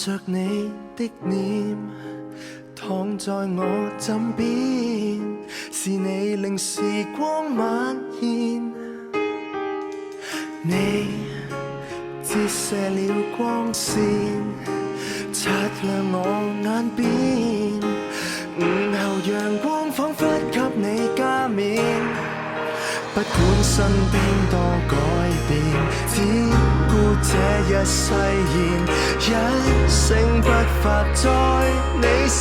着你的臉，躺在我枕邊，是你令時光蔓延。你折射了光線，擦亮我眼邊，午後陽光彷彿給你加冕。不管身邊多改變，只顧這一誓言，一生不發在你身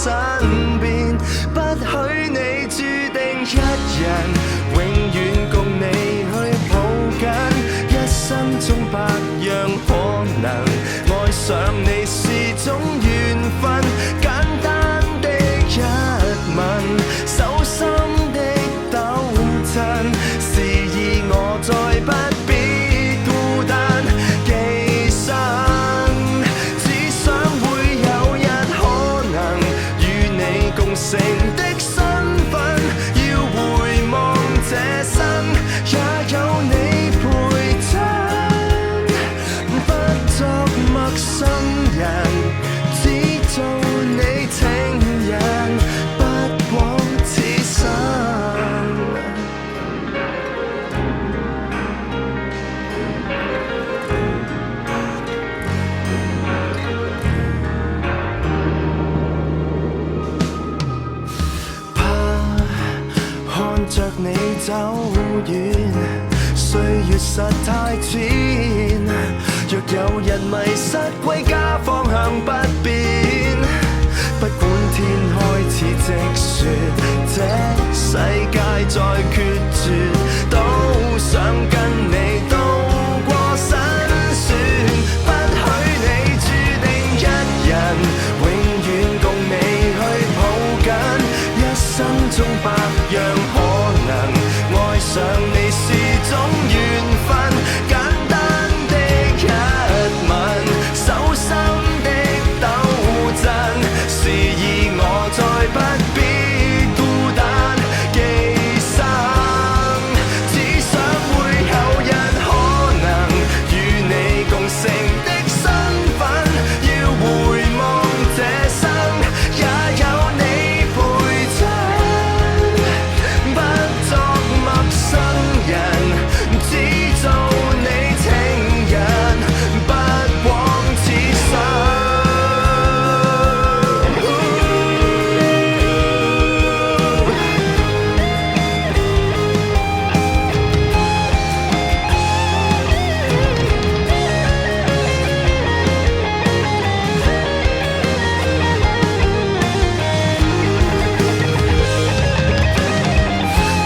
邊。不許你注定一人，永遠共你去抱緊，一生中百樣可能，愛上你是種緣分，簡單的一吻，手心的抖震，示意我再不必孤單寄生，只想會有日可能與你共乘的身份，要回望這生也有你陪襯，不作陌生人，只做你情人，不枉此生。看着你走遠，歲月實太淺，若有人迷失歸家方向不變，不管天開始積雪，這世界再決絕，都想跟你渡過辛酸。不許你注定一人，永遠共你去抱緊，一生中百樣可能，愛上你是種緣分，簡單的一吻，手心的抖震，示意我再不必孤單寄生，只想會有日可能與你共乘的身份，要回望這生也有你陪襯，不作陌生人，只做你情人，不枉此生。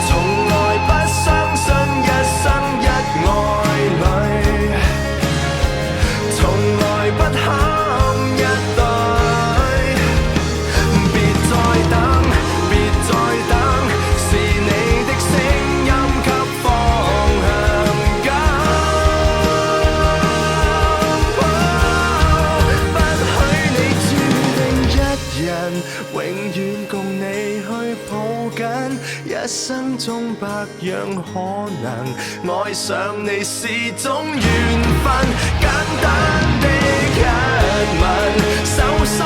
從來不相信一生一愛侶，從來不堪一對，別再等，別再等，是你的聲音給方向感。不許你注定一人，永遠共你去抱緊，一生中百樣可能，愛上你是種緣分，簡單的一吻，手心